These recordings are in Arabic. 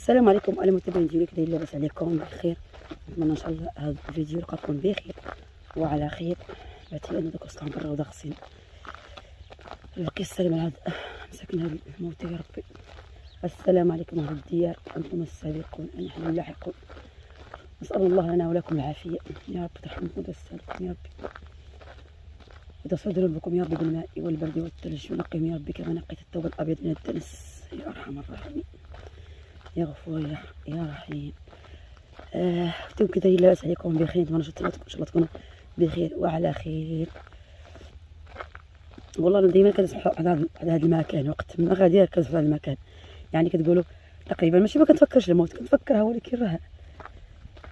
السلام عليكم انا متابعين ديالي، كي دايرين؟ لاباس عليكم بخير؟ نتمنى ان شاء الله هذا الفيديو يلقاكم بخير وعلى خير. عرفتي ان دوك وسطهم برا وداخسين بقي السلام على هاد مساكن هاد الموت يا ربي. السلام عليكم اهل الديار، انتم السابقون نحن اللاحقون. نسال الله لنا ولكم العافيه يا رب، ترحمكم وتستركم يا ربي، وتصفى ذنوبكم يا ربي بالماء والبرد والثلج، ونقهم يا ربي كما نقيت الثوب الابيض من الدنس يا ارحم الراحمين يا غفور يا رحيم. انتم كي دايرين؟ لاباس عليكم بخير؟ نتمنى ان شاء الله تكونوا بخير وعلى خير. والله انا ديما كنسمع على هذا المكان، وقت ما غادي كنسمع على المكان، يعني كتقولوا تقريبا ماشي ما كنتفكرش الموت، كنتفكرها ولكن راه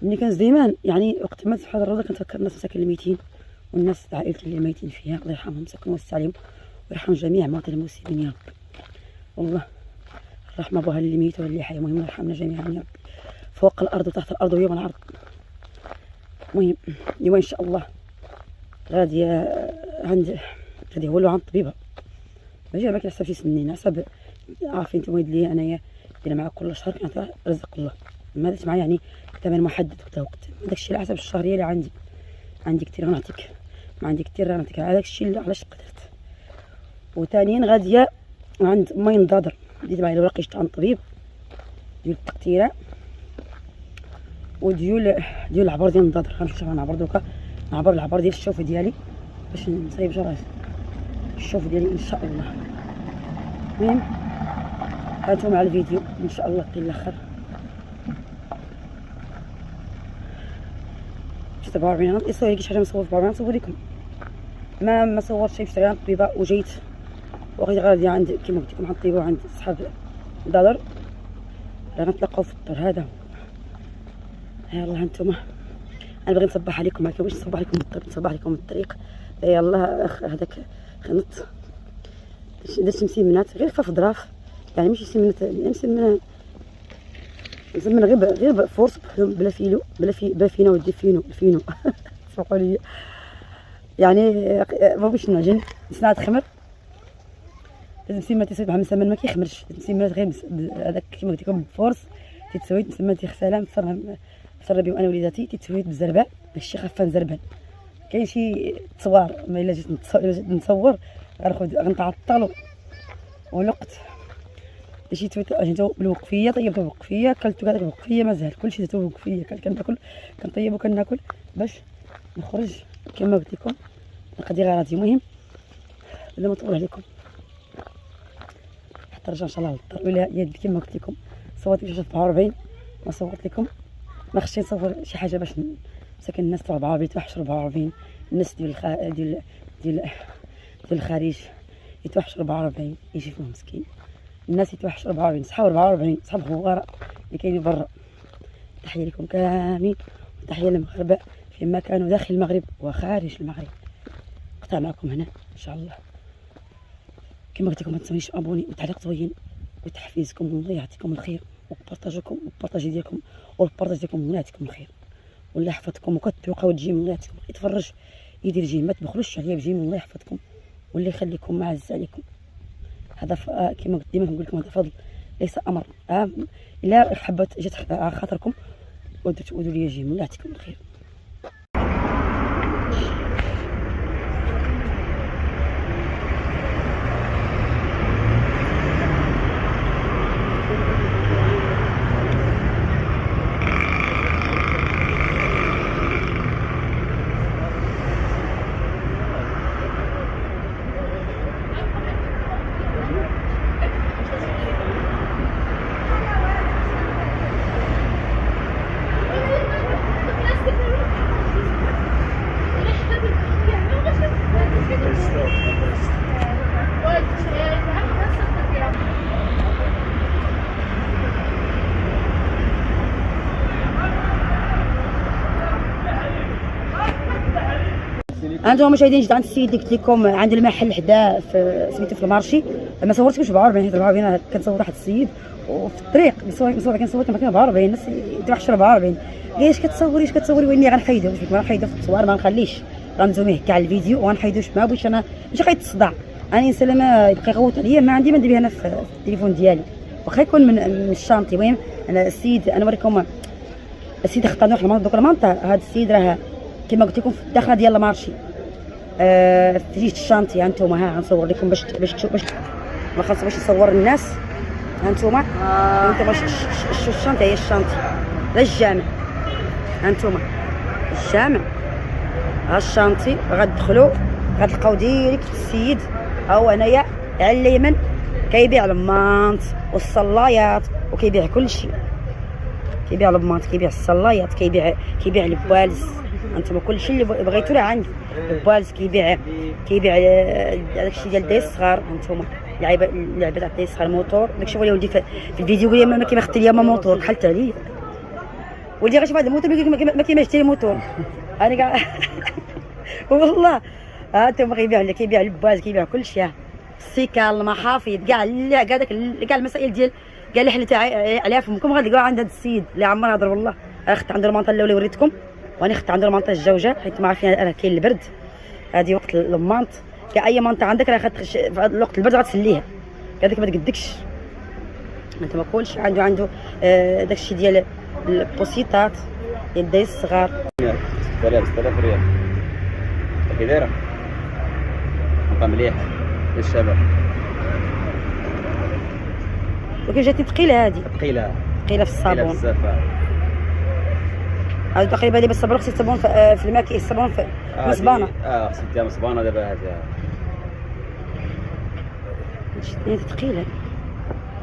ملي كنت ديما يعني وقت ما تسمع هذا الروضه كنتفكر الناس مساكن الميتين والناس عائلة اللي ميتين فيها، الله يرحمهم سكنوا ويوسع عليهم ويرحم جميع موتى المسلمين يا رب. والله الرحمه بها اللي ميت واللي حي، المهم يرحمنا جميعا يا رب، فوق الارض وتحت الارض ويوم العرض. المهم اليوم ان شاء الله غادي نولوا عند الطبيبه، ماشي ما كنحسب شي سنين، حسب عارفين نتوما اللي انايا دايره معاك كل شهر كنعطي رزق الله، ما درت معايا يعني ثمن محدد وقت داكشي على حسب الشهريه اللي عندي كثير غنعطيك، ما عندي كثير غنعطيك على داكشي اللي علاش قدرت. وثانيا غاديه عند ماي نضادر، ديت معايا الوراق جبت عند الطبيب ديال التقطيره وديال العبار ديال النضادر. غنمشي نعبر دوكا، نعبر العبار ديال الشوفه ديالي باش نصايب جراج الشوف ديالي ان شاء الله. المهم هانتوما على الفيديو ان شاء الله حتى الاخر. 47 انا يصور شي حاجه نصور في 44 نصور لكم، ما صورتش شي شريان الطبيبه وجيت غادي عند كيما قلت لكم عند الطبيبه وعند صحاب الدار، راه غنتلاقاو في الدار. هذا يلاه هانتوما انا باغي نصبح عليكم، ما كنبغيش نصبح عليكم بالطريق، نصبح عليكم بالطريق. يلاه هذاك خنط درت مسمنات غير خفاف ظراف، يعني ماشي سمنات مسمن غير فورس بلا فيلو بلا فينو ودي الفينو سوقوا لي يعني ما بغيتش نعجن صناعة خمر. لازم مسمنات تسوي مع مسمن ما كيخمرش، مسمنات غير هذاك كيما قلت لكم بفورس تتسويت مسمنات تيغسالها مفطر بهم انا وليداتي تتسويت بالزربان ماشي خفان زربان. كاين شي تصوار ما الا جيت نصور غنتعطلوا والوقت شي تويتو بالوقفيه، طيبته بالوقفيه، كلتو هذاك بالوقفيه، مازال كلشي درتو بالوقفيه، كناكل كنطيب وكناكل باش نخرج كما قلت لكم نقضي غراضي. المهم بلا ما نطول عليكم حتى نرجع ان شاء الله للدار، ولا يد كما قلت لكم صورت في 44 ما صورت لكم، ما خصنيش نصور شي حاجه باش مساكن الناس تروح 44 يتوحشوا 44، الناس ديال الخارج يتوحشوا 44 يجي فيهم مسكين، الناس يتوحشوا 44 صحاب 44 صحاب غواره اللي كاينين برا. تحيه لكم كاملين وتحيه للمغاربه فيما كانوا داخل المغرب وخارج المغرب. نقطع معكم هنا ان شاء الله كما قلت لكم، ما تنسونيش ابوني وتعليق زوين وتحفيزكم، والله يعطيكم الخير، وبارطاجكم والبارطاج ديالكم والبارطاج ديالكم الله يعطيكم الخير والله يحفظكم، وكتوقعوا تجيم الله يعطيكم، يتفرج يدير جيم، ما تبخلوش عليا بجيم الله يحفظكم والله يخليكم معز عليكم. هذا كما قلت ديما كنقول لكم هذا فضل ليس امر، الا حبت جات على خاطركم ودرتوا لي جيم الله يعطيكم الخير. انتم مشاهدين جيت عند السيد اللي قلت لكم عند المحل حدا في سميتو في المارشي، ما صورتكمش ب 44 حيت 44 كنصور واحد السيد وفي الطريق كنصور كما كان ب 44 الناس يتوحشوا 44 قال اش كتصوري واني غنحيدو في التصوير ما نخليش غنزوميه كاع الفيديو وغنحيدوش، ما بغيتش انا ماشي خايت الصداع، انا انسان ما يبقى يغوت عليا ما عندي ما ندير به انا في التليفون ديالي واخا يكون من الشانطي. المهم انا السيد انا نوريكم السيد اختار نروح لمنطقه المنطقه. هذا السيد راه كما قلت لكم في الداخله ديال المارشي في جهه الشانطي. ها انتم ها غنصور لكم باش ما خاص باش يصور الناس. ها انتم الشانطي هي الشانطي لا الجامع. ها انتم الجامع ها الشانطي غتدخلوا غتلقاو ديريكت السيد ها هو هنايا على اليمين كيبيع المانط والصلايات وكيبيع كل شيء. كيبيع المانط كيبيع الصلايات كيبيع البوالز. انتم كل شيء اللي بغيتو راه عنده. البوالز كيبيع داكشي ديال الدراري الصغار. انتم لعيبه تاع الدراري الصغار موتور. داكشي هو اللي ولدي في الفيديو قال لي ما كيما اختي اليوم موتور بحال حتى عليا ولدي غير شوف هذا الموتور ما كيما شتي الموتور انا كاع والله. ها انتم كيبيع البوالز كيبيع كل شيء. السيكال المحافظ كاع داك كاع المسائل ديال كاع اللي حليت عليها فمكم غتلقاو عند هذا السيد اللي عمر هضر. والله انا خدت عنده المنطقه الاولى وريتكم وانا خدت عنده المنطقه الجوجه حيت ما عارفين راه كاين البرد. هذه وقت المانط كاع اي منطقه عندك راه في وقت البرد غتسليها هذيك ما تقدكش. انت ما كلشي عنده داكشي ديال البوسيطات ديال الدراري الصغار. 6000 ريال كي دايره منطقه مليحه للشباب ولكن جاتني ثقيله. هذه ثقيله في الصابون بزاف. هذا تقريبا اللي بالصابون خصك الصابون في الماء الصابون في مصبانه. خصك ديها مصبانه دابا. هذه هي ثقيله.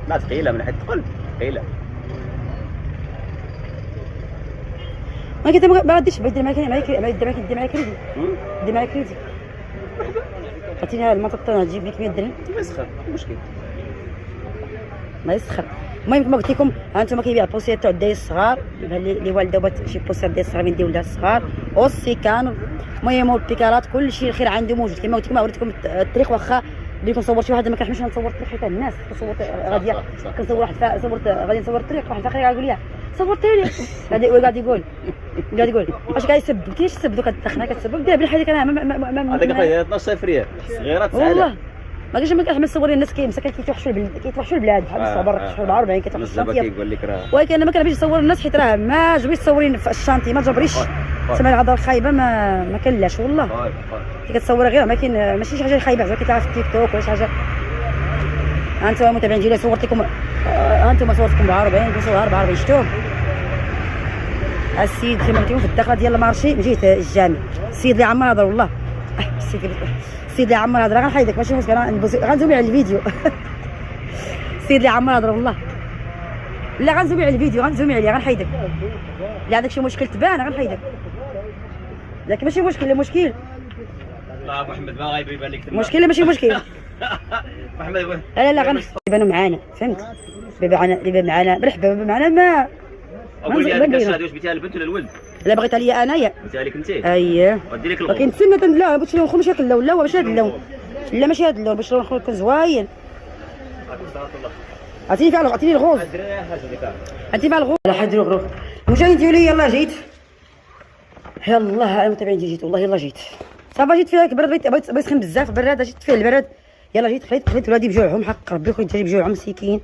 لا ثقيله من حيث الثقل ثقيله. ما كنت ما غاديش دير معاك كريدي. عطيني هذا المنطقه نجيب لك 100 درهم. ما يسخر مشكل ما يسخر. المهم كما قلت لكم ها انتم كيبيع البوسير تاع الدراري الصغار اللي والده بغات شي بوسير ديال الصغار من ولدها الصغار والسيكان. المهم البيكالات كل شيء الخير عنده موجود. كما قلت لكم وريتكم الطريق واخا اللي كنصور شي واحد ما كنحملش نصور الطريق حيت الناس كنصور غادي كنصور واحد صورت غادي نصور الطريق واحد اخر يقول لي صورتيني قاعد يقول واش كيسب كاينش تسب دوك الدخنه كتسب دير بالحال انا ما هذاك 12000 ريال صغيره تسعه. والله ما كاينش ما كنحمل صوري الناس مساكن كيتوحشوا البلاد بحال الصبر كيتوحشوا ب 40 كيتوحشوا الشانطي كيقول لك راه. ولكن انا ما كنبغيش نصور الناس حيت راه ما جبريش تصورين في الشانطي ما جبريش تسمع الهضره الخايبه ما كنلاش والله. كي كتصور غير ما كاين ماشي شي حاجه خايبه زعما كتعرف في التيك توك ولا شي حاجه. ها انتم المتابعين ديالي صورت لكم ها انتم صورتكم ب 40 كنصورها ب 40 شفتوهم. السيد كما قلت لكم في الداخله ديال المارشي من جهه الجامع. السيد اللي عمر هضر والله السيد اللي عمر هضر غنحيدك ماشي مشكل غنزومي على الفيديو. السيد اللي عمر هضر والله لا غنزومي على الفيديو غنزومي عليه غنحيدك. لا عندك شي مشكل تبان غنحيدك لكن ماشي مشكل. المشكل لا محمد ما غيبان لك مشكل ماشي مشكل. محمد لا غنبانوا معانا فهمت. اللي معانا مرحبا معانا ما اقول لي هذيك الشهاده واش بغيتيها البنت ولا الولد؟ لا بغيتها ليا انايا. بغيتيها لك انت؟ اييه ودي لك الغول. ولكن نتسنى لا بغيت لهم ماشي هذا اللون لا ماشي هذا اللون لا ماشي هذا اللون باش نخرج كون زواين. عطيني الغوز عطيني الغوز على حد الغروب. المشاهدين ديالي يلاه جيت يلاه المتابعين ديالي جيت والله يلاه جيت صافا جيت فيها البرد بغيت يسخن بزاف براد جيت فيه البرد يلاه جيت خليت ولادي بجوعهم حق ربي خليت بجوعهم مسكين.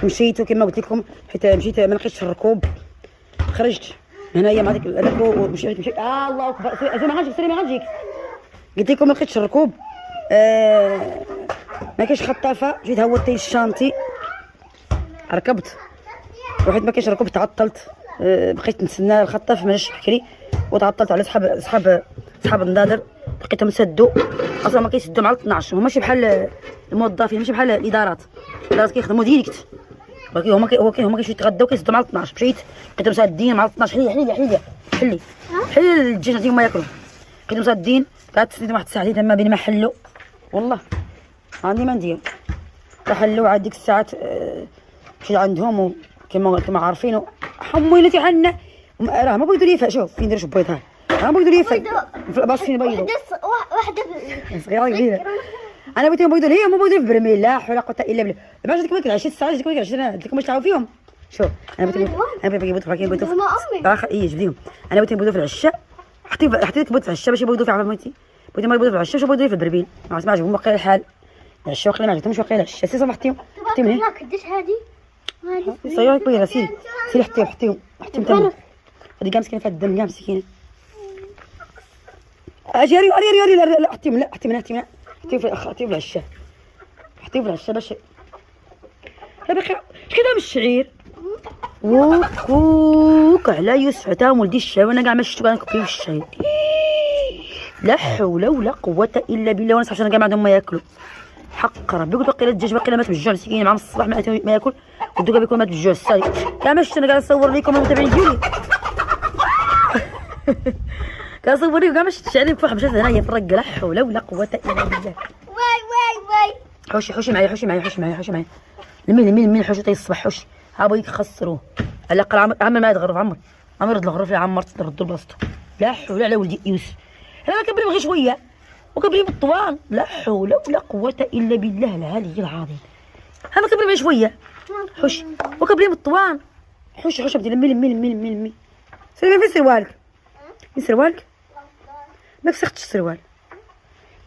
مشيت كما قلت لكم حيت مشيت ما لقيتش الركوب خرجت هنايا مع ديك هذاك ومشيت الله اكبر زعما غنجيك سيري ما غنجيك قلت لكم ما لقيتش الركوب ما كاينش خطافه جيت هوت الشانطي ركبت وحيت ما كاينش ركوب تعطلت بقيت نتسنى الخطاف ما جاش بكري وتعطلت على صحاب النضادر لقيتهم سدوا اصلا ما كيسدوا مع 12 هما ماشي بحال الموظفين ماشي بحال الادارات كيخدموا ديريكت ولكن هما كيمشيو يتغداو كيسدوا مع 12 مشيت لقيتهم سادين مع 12 حلي الدجاج نعطيهم ما ياكلوا لقيتهم سادين قعدت سنيت واحد الساعتين تما بين ما حلوا والله عندي ما ندير تحلوا عاد ديك الساعات مشيت عندهم كما عارفين حميلتي حنا راه ما بغيتو لي شوف فين ندير بيض ها ما بغيتو لي باش فين بيضوا واحده صغيره كبيره انا بغيتهم بيضوا لي هما بيضوا في برميل لا حول ولا قوه الا بالله باش ديك ما 10 ساعات ديك ما 20 قلت لكم باش تعاودوا فيهم شوف انا بغيت يبيضوا جبديهم انا بغيت يبيضوا في العشاء حطيت بيض في العشاء باش يبيضوا في عرفتي بغيت ما يبيضوا في العشاء شوف بيضوا في البرميل ما عجبهم واقيلا الحال العشاء واقيلا ما عجبهمش واقيلا العشاء سي صافي حطيهم كديش هادي صيروا كبيره سيري حطيهم تما. هادي كاع مسكينه فيها الدم كاع مسكينه. اجي ري لا حطيهم لا حطيهم في العشاء. حطيهم في العشاء باش دابا كذا من الشعير. وك على يوسف عتاهم ولدي الشعير وانا كاع ما شفتو كنكبيو في الشعير. لا حول ولا قوه الا بالله. وانا صافي انا كاع ما عندهم ما ياكلوا حق ربي. قلت باقي الدجاج باقي مات بالجوع مسكين مع الصباح ما ياكل ودوكا بيكون مات بالجوع السالي. كاع ما شفت انا كاع نصور لكم المتابعين ديالي. كنصور لكم كاع ما شفت الشعير فوق مشات هنايا في الرقه. لا حول ولا قوه الا بالله. حوشي معايا لمين حوشي الصباح حوشي. ها بغيت يخسروه على الاقل. عمر ما يتغرف عمر يرد الغرف يا عمر تردوا لبلاصتو. لا حول على ولدي يوسف. انا كنبريم غير شويه وكنبريم بالطوال. لا حول ولا قوه الا بالله العلي العظيم. انا كنبريم غير شويه حوشي وكنبريم بالطوال. حوشي بدي لمي سيري فين سروالك ما فسختش السروال.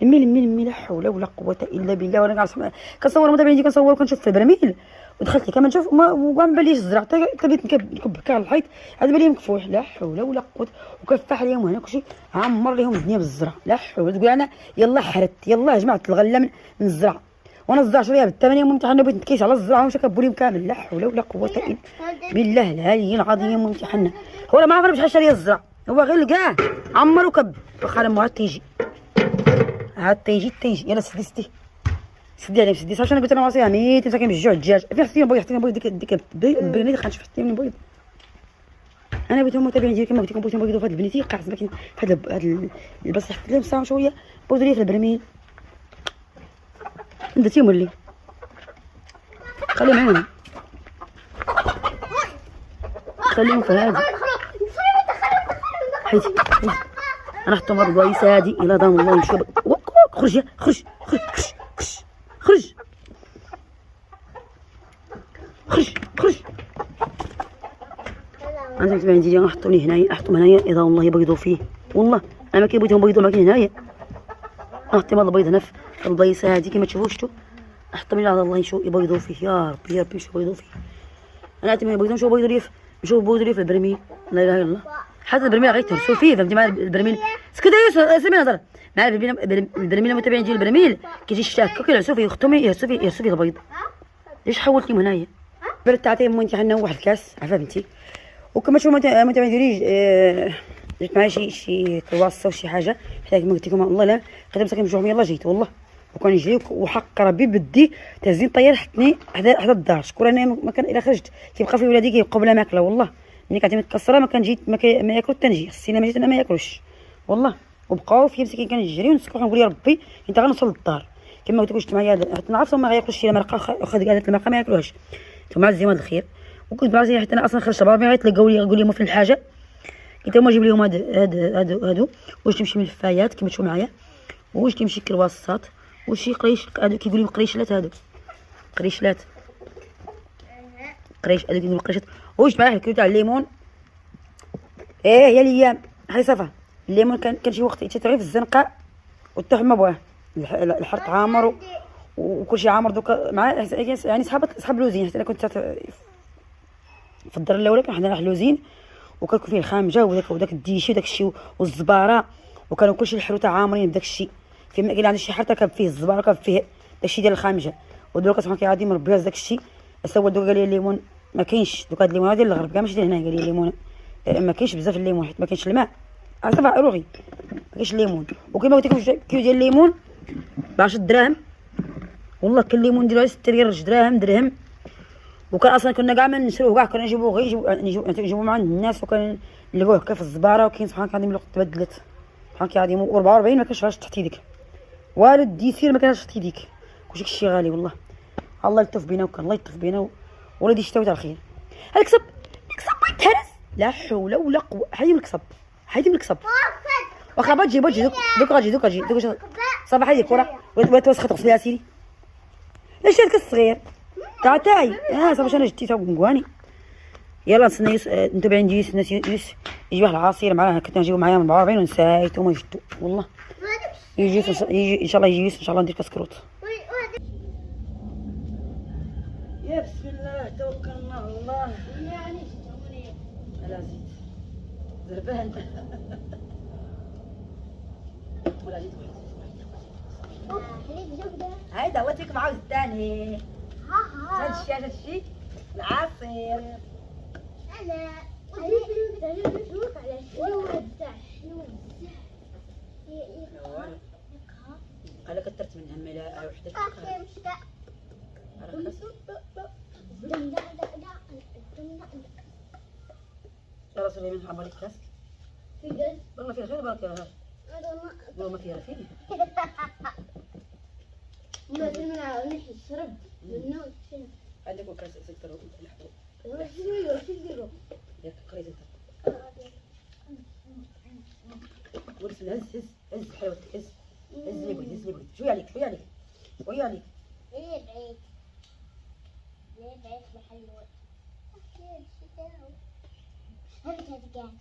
لمي لا حول ولا قوه الا بالله. وانا كاع كنصور متابعين كنصور وكنشوف في البراميل ودخلت كمان نشوف وكاع ما باليش الزرع حتى بديت نكب كاع الحيط عاد بالي مكفوح. لا حول ولا قوه. وكفاح عليهم هنا كلشي عمر لهم الدنيا بالزرع. لا حول. تقول انا يلا حرت يلا جمعت الغله من الزرع وانا الزرع شريها بالثمانيه ممتحنه بغيت نتكيس على الزرع ومشى كبوا ليهم كامل. لا حول ولا قوه الا بالله العلي العظيم. ممتحنه هو ما عرف بشحال شري الزرع هو غير كاع عمر وكب. واخا لما عاد تيجي يلا سدي عليه سدي صافي. انا قلت انا راسي ميت مساكين بالجوع الدجاج فين حطيهم بيض ديك البنيتي خنشوف حطيهم بيض. انا بغيتهم متابعين ديالي كما قلت لكم بغيتهم بيضوا في هاد البنيتي قاعد مسكين في هاد البصح حطيت لهم ساعه شويه بيضوا لي في البرميل درتيهم ولي خليهم في هادي حيتي انا حطهم هاد البلايص هادي الى دام الله يشوف. خرج انا متابعين ديالي نحطهم هنايا اذا الله يبيضوا فيه. والله انا ما كيبغيتهم بيضوا معاك هنايا. نحطهم هاد البيض هنا في البلايصه هادي كما تشوفوا شفتوا. نحطهم الى الله يشوف يبيضوا فيه. يا ربي يشوف يبيضوا فيه. انا ما بغيتهمش يبيضوا لي في البرميل. لا اله الا الله. حتى البرميل غيتهرسوا فيه فهمتي مع البرميل. اسكت يا يوسف سمعنا نهضر مع البرميل. المتابعين ديال البرميل كيجي الشاك كيلعسوا فيه يختم يهرسوا فيه البيض. ليش حولت لهم هنايا برد تعطيهم ممتحنه واحد الكاس عفا بنتي. وكما تشوفوا المتابعين ديالي جبت معايا شي كرواسه وشي حاجه حتى كما قلت لكم والله لا خدام مساكن بجوعهم يلاه جيت والله. وكان يجري وحق ربي بدي تهزين طيار حطني حدا الدار. شكون انا ما كان الا خرجت كيبقى في ولادي كيبقاو بلا ماكله والله. ملي كانت متكسره ما كنجي ما ياكلوا حتى نجي خصني ما جيت انا ما ياكلوش والله. وبقاو في مسكين كنجري ونسكت ونقول يا ربي انت غنوصل للدار كما قلت لكم. شفت معايا حتى نعرف ما غياكلوش شي مرقه واخا قاعده المرقه ما ياكلوهاش ثم عزيمه الخير. وكنت بعرفي حتى انا اصلا خرجت برا غيتلقاو لي يقول لي فين الحاجه قلت لهم اجيب لهم هادو واش تمشي ملفايات كما تشوفوا معايا واش تمشي كرواسات وشي قريش هادو كيقول لهم قريشلات. هادو قريشلات هادو كيقولوا قريشات. واش معايا الكيلو تاع الليمون. يا الايام هاي صافا الليمون كان شي وقت تتغي في الزنقه والطحن ما بغاه. الحرق عامر وكلشي عامر دوكا مع يعني صحاب لوزين. حتى انا كنت في الدار الاولى كان عندنا واحد لوزين وكنكون فيه الخامجه وداك الديشي وداك الشيء والزباره وكانوا كلشي الحروته عامرين بداك الشيء. في كاين عندي شي حرته كان فيه الزباره كان فيه داكشي ديال الخامجه. ودوكا سبحان الله غادي مربيها داك الشيء. سوا دوكا قال لي الليمون ما كاينش. دوكا هاد الليمون ديال الغرب كاع ماشي ديال هنا. قال لي الليمون ما كاينش بزاف الليمون حيت ما كاينش الماء صافا روغي ما كاينش الليمون. وكما قلت لكم كيلو ديال الليمون ب 10 دراهم والله. كان الليمون ديالو 6 ريال درهم. وكان اصلا كنا كاع ما نشروه كاع كنا نجيبوه غير نجيبوه مع الناس وكان نلقوه هكا في الزباره. وكاين سبحان الله الوقت تبدلت سبحان الله العظيم. و44 ما كانش غاش تحت يديك والو الديسير ما كانش تحت يديك كلشي كشي غالي والله. الله يلطف بينا وكان الله يلطف بينا ولادي شتاو تاع الخير. الكسب يتهرس. لا حول ولا قوه. هاي من الكسب واخا بتجي دوك غاجي صافا هاي الكره وتوسخت غسل يا سيدي. اش هذاك الصغير تاعي صافي انا جديتها بنقواني. يلا نستنى متابعين ديال الناس يجي واحد العصير معاه كنت نجيبو معايا من 44 ونسيت وما جبتو والله. يجي ان شاء الله يجي ان شاء الله ندير كسكروت. يا بسم الله توكلنا على الله. زربان. ولا جيت هيدا وتك معاوز الثاني. هاد الشيء هاد الشيء العصير. انا اريد نشوف على شنو هذا شنو قال كثرت من هملا وحدك. يا رسول الله من حمالك كاس. والله فيها خير بارك الله. والله ما فيها فيه. ما تمنع نحن الشرب منو شنو؟ عندك كاس سكر الحبوب. شنو ياك قريت انت. ورسل هز حلاوتك هز لي بغيت هز لي بغيت. شويه عليك شويه عليك شويه عليك. ليه بعيد بحلوة هبت هذه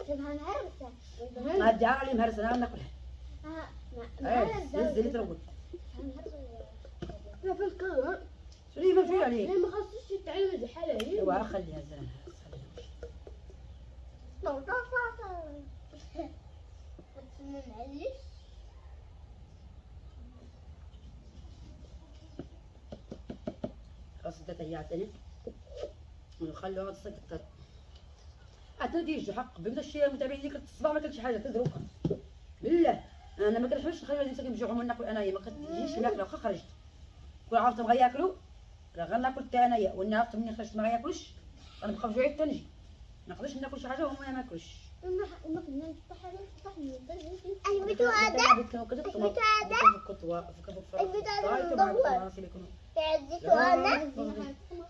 تبها مهرسة هدي علي مهرسة انا ناكلها. هز اللي تروق. لا في الكلام شويه ما شويه عليك. ما خصش تعلم الحلا ايوا خليها الزلمه معلش خلاص انت تهيأتني ونخلوا هذا السكر. اعتدي حق بمدى الشيء المتابعين ديك الصباح ما كلتش حاجه تدروكها بالله. انا ما كنحبش نخلي ولادي مساكين بجوعهم وناكل انايا. ما كتجيش ناكل واخا خرجت كل عرفت بغا ياكلوا راه غناكل حتى انايا. والنهار عرفت مني خرجت ما غياكلوش غنبقى بجوعي حتى نجي. ما نقدرش ناكل شي حاجه وهما ما ياكلوش. ما كنا نفتح عليه فتح من البيت هذا البيت هذا مدور يعزيتو انا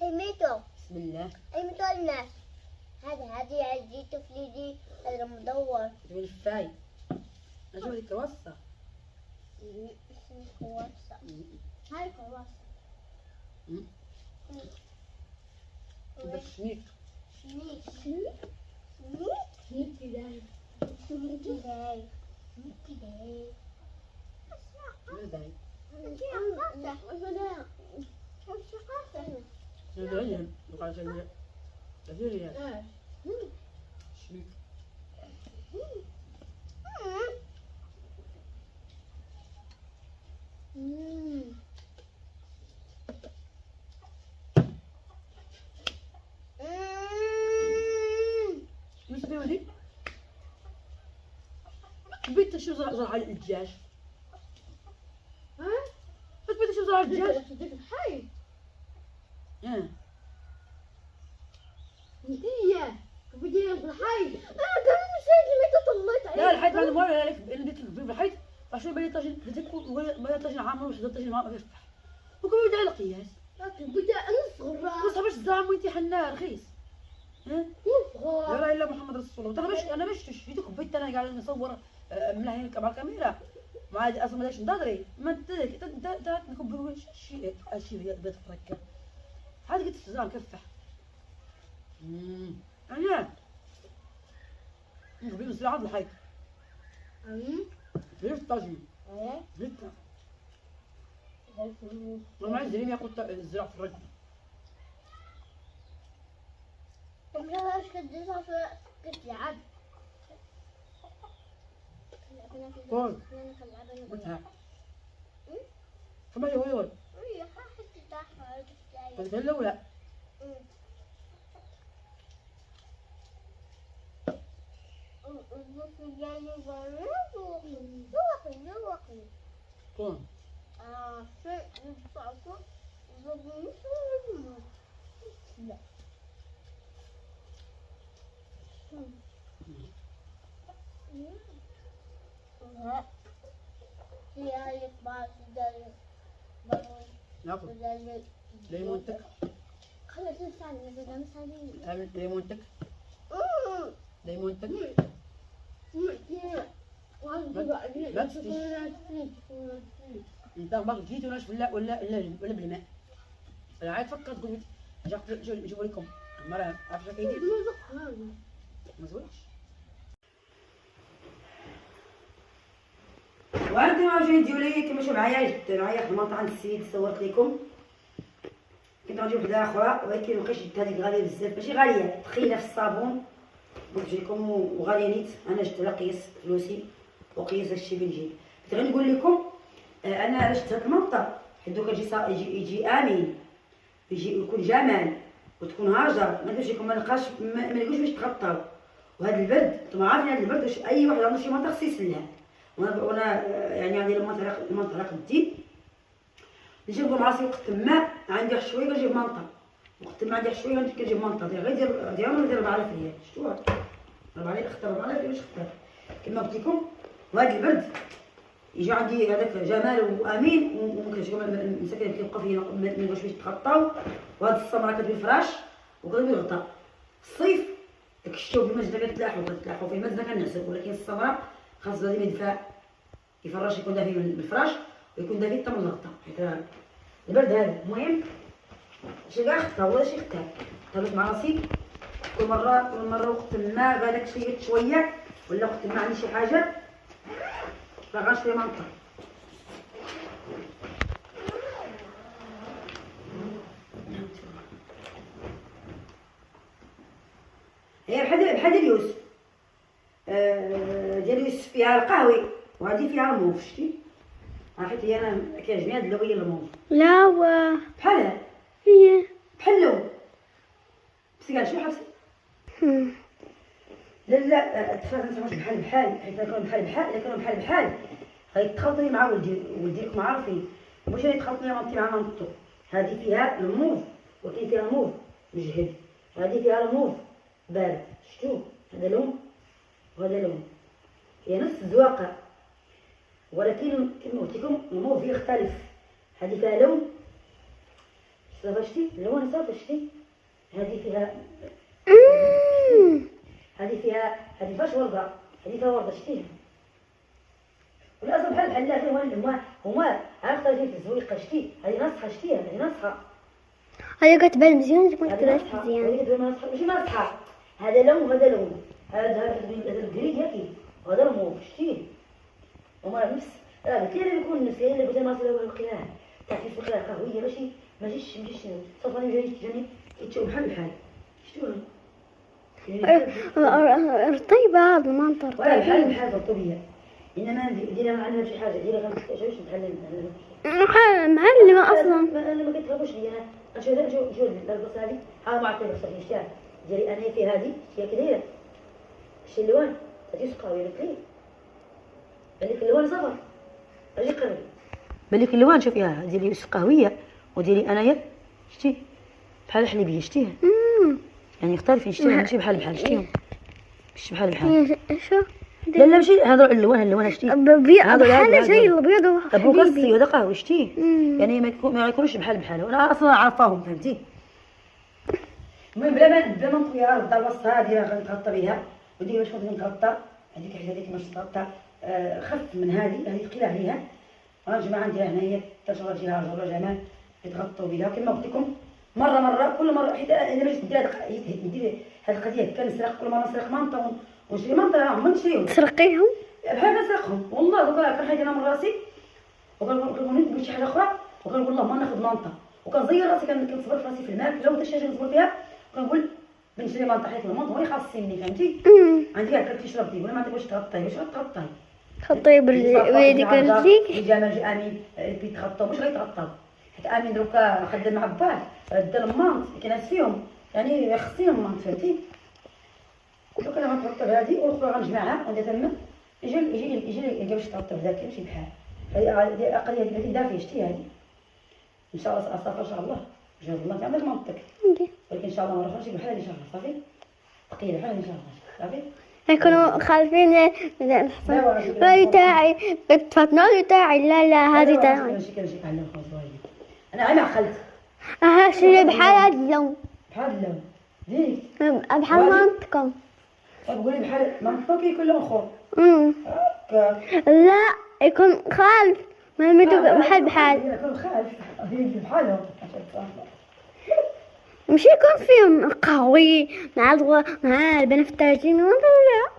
ايميتو بسم الله. ايميتو الناس هذه يعزيتو في يدي هذا مدور تبين الفاي نشوف هذيك الوصفه. كواسة هاي كواسة بالشنيك شنيك داي داي شنيك وش تبي ودي؟ بيت شو زرع الدجاج؟ ها؟ بيت شو زرع الدجاج؟ حي اه انتيا بدي بالحي انا كان نسيت لما طلعت عليك. لا الحيط هذا مول عليك اللي بديت في الحيط عشان بلي طاجن بديت ولا طاجن عامل وحده طاجن ما يفتح وكم يدعي القياس. لكن بدي نصغر بس باش الزعم وانتي حنا رخيص. ها؟ نصغر لا اله الا محمد رسول الله. انا باش شفيتك بيت انا قاعد نصور من هنا مع الكاميرا ما عاد اصلا ماش ندري ما انت نكبر شي بيت فركه هذه قلت الزعم كفح. انا نبي نزرع هذا الحيط. ليش الطاجن؟ ليش؟ ما عايز زين ياخذ الزرع في الرجل. مش كديسها في كتلعب. قول. متها. كم هي ويول؟ يا حاجة تحفة. تتهلا ولا؟ كون. لا ناخذ ليمونتك. خلص لساني بدنا مسالين. اعمل ليمونتك. ليمونتك. لا تستيش. انت باغي جيت ولا بالماء. انا عاد فكرت قلت نجيب لكم المرة عارفه كيدير ما زوجش. وانتم واجين تجيو لي كيما شوف معايا جبت معايا خدمات عند السيد صورت لكم. كنت غنجيب وحده اخرى ولكن مابقيتش جبت هذيك غاليه بزاف ماشي غاليه تخينه في الصابون قلت لكم وغاليه نيت. انا جبت على قياس فلوسي وقياس هادشي اللي نجيب. كنت غير نقول لكم انا علاش درت هاد المنطقه، حيت دوكا يجي امين، يكون جمال وتكون هاجر. ما نقولش لكم ما نلقاش ما نلقوش باش تغطاو. وهذا البرد انتم عارفين، هذا البرد واش اي واحد عنده شي منطقه خصو يسلها. وانا يعني عندي المنطقه على قدي، نجيب مع راسي وقت ما عندي واحد شويه كنجيب منطقه، وقت ما عندي واحد شويه كنجيب منطقه غير ديال 4000 ريال. شفتوها 4000 اختار 4000 ريال واش اختار كما قلت لكم. وهذا البرد يجي عندي هذاك جمال وامين وممكن المساكن كيبقاو فيا ما نلقاوش باش يتغطاو. وهاد السمره كتبي الفراش وكتبي الغطاء. الصيف داك الشتو في المسجد كتلاحوا فيه المسجد كنعسب، ولكن السمره خاص لازم يدفى يفرش، يكون دافي بالفراش ويكون دافي حتى من الغطاء، حيت البرد هذا. المهم شي كاع خطا ولا شي خطا هبط مع راسي كل مره وقت ما بالك شويه ولا وقت ما عندي شي حاجه راه غنشري منطقه. هي بحال ديال يوسف، ديال يوسف فيها القهوي وهذه فيها الموف. شتي حيت هي انا كيعجبني هاد اللون الموف. لا بحالها هي بحال اللون بس قال شو حبسي. لا تفاهم مش بحال حيت كانوا الا كانوا بحال غيتخلطني مع ولديكم عارفين واش يتخلطني مع مامتو. هذه فيها الموف وكاين فيها الموف مجهد، هذه فيها الموف بارد. شتو هذا لون وهذا لون، هي نفس الزواقه ولكن كما قلت لكم الموف يختلف. هذه فيها لون صافا، شتي اللون صافا، شتي هذه فيها هذه فاش ورقه، هذه فيها ورقه شتيها. والأصل بحال لا هما عرفت في الزويقه. شتي هذه ناصحه، شتيها هذه ناصحه، هذه كتبان مزيان تكون كتبان مزيان. هذه كتبان ماشي ناصحه، هذا لون وهذا لون، هذا الكري ياكي وهذا الموف. شتيه هما نفس قلت لي يكون نفس اللي قلت انا اصلا القراءه تاع في القراءه قهويه ماشي صافي انا جاني يتشوف بحال شتو رطيبه هاد المنطقه بحال رطوبيه. انما ديرها مع عندنا شي حاجه ديرها كنشوفش بحال معلمه اصلا. انا ما كتهربوش لي. انا نشوف البصله هذه ها ما عرفتش البصله شتيها ديالي انا في هذه هي كدايره شي اللوان هذه سقاويه لك بالك اللوان صفر اجي قرب بالك اللوان شوفيها ديالي يوسف قهويه وديالي انايا شتي بحال الحليبيه. شتيها يعني مختلفين. شتيها ماشي بحال شتيهم ماشي بحال شو لا ماشي هذا اللوان شتي بحال شي الابيض وحليبي هذا قهوي. شتيه يعني ما يكونوش بحال وانا اصلا عارفاهم فهمتي. المهم بلا ما نطوي الارض الوسط هذه غنتغطى بها وديك باش كنت نتغطى هذيك حاجه هذيك باش تغطى خف من هذه ثقيله عليها. انا الجماعه نديرها هنايا تشرب جيها ولا جمال يتغطوا بها كما قلت لكم مره كل مره. حيت انا باش ندير هذه القضيه كنسرق كل مره نسرق منطقه ونشري منطقه عمري نشريهم تسرقيهم بحال نسرقهم والله. دوكا كنحيد انا من راسي وكنقول نقول شي حاجه اخرى وكنقول اللهم ناخذ منطقه وكنزير راسي كنصبر في راسي في الماكله وحتى شي حاجه نصبر فيها كنقول بنشري منطقه حيت المنطقه هو اللي خاصني فهمتي. عندي كاع كتشرب ديك ولا ما تبغيش تغطي باش غتغطي خطي بيديك رجليك الجمال امين بيتغطاو باش غيتغطاو حيت امين دروكا خدام مع باه دا المانط كينعس فيهم يعني خصيهم المانط فهمتي. دوكا انا غنتغطى بهادي والاخرى غنجمعها وندير تما يجي باش تغطى بذاك ماشي بحال هذه الاقليه هذه دافيه. شتي هذه ان شاء الله صافي ان شاء الله جاب الله تعمل المنطق ولكن ان شاء الله ما نخرجش بحال هذه ان شاء الله صافي ثقيله بحال ان شاء الله صافي. يكونوا خالفين لا تاعي تفاتنوا تاعي لا هذه تاعي انا عيني عقلت شي بحال هذا اللون بحال اللون ديك بحال منطقكم. قولي بحال منطقك يكون لون اخر هكا لا يكون خالف ما ميتو بحال يكون خالف بحالهم ماشي يكون فيهم قهوي مع البنفسجي ولا لا.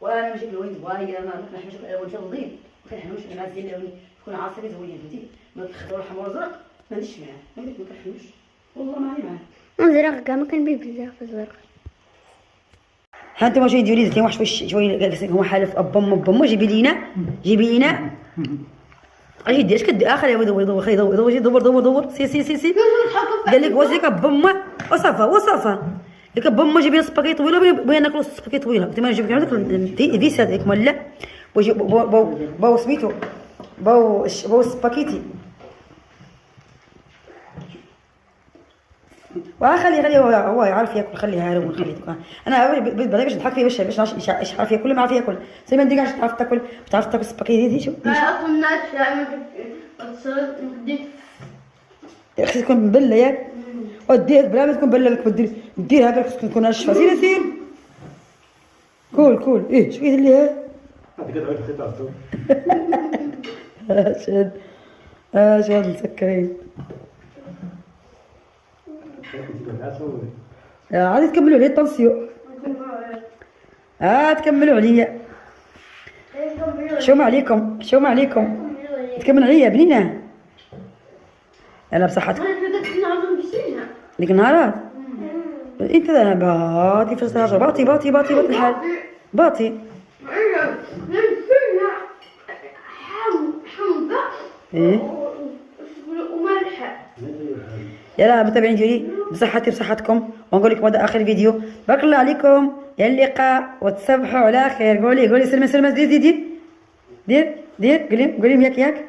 وانا ماشي بالوين زوين انا ما كنحبش الالوان تنظيم ما كنحبش مع الزين اللون يكون عصري زوين فهمتي. ما كنخضر الحمر والازرق ما نديش معاه ما كنحبش والله ما علي معاه. الازرق كاع ما كنبغي بزاف الازرق. ها انتم شويه ديروا لي كاين واحد شويه هو حالف بامه جيبي لينا اجي دير اش كدير خليه يدور خليه يدور سي قال لك واش ديك بامه وصافا ديك بامه جيبي لنا سباكيت طويله بغينا ناكلوا سباكيت طويله انت ما نجيب لنا ديك فيس هذيك ولا باو سميتو باو سباكيتي خليه هو يعرف ياكل خليه هارب ونخليه انا باش نضحك فيه باش يعرف ياكل ما عرف ياكل زي ما انت قاعد تعرف تاكل سباكيتي دي شو ما اكلناش خصك تكون مبله ياك وديك بلا ما تكون مبله لك ديرها بالك خصك تكون ناشفه سير كول ايه شو يدير ليها شاد مسكرين عادي تكملوا عليه الطنسيون تكملوا عليا شوما عليكم تكمل عليا بنينه انا بصحتكم ديك النهارات انت باطي في السهر باطي الحال باطي ايه يلا متابعين ديالي بصحتي بصحتكم ونقول لكم هذا اخر فيديو. بارك الله عليكم، الى اللقاء وتصبحوا على خير. قولي سلمى دير قولي لهم ياك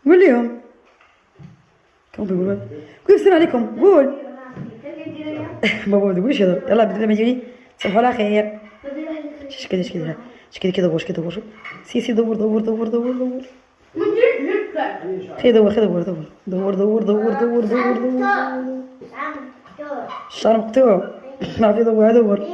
قول لهم كم بيقولوا قول السلام عليكم قول بابا ما تقولش هذا. يلا بدنا ديالي تصبحوا على خير. اش كذا دور سي دور خي دور الشعر مقطوع ما عرف يدور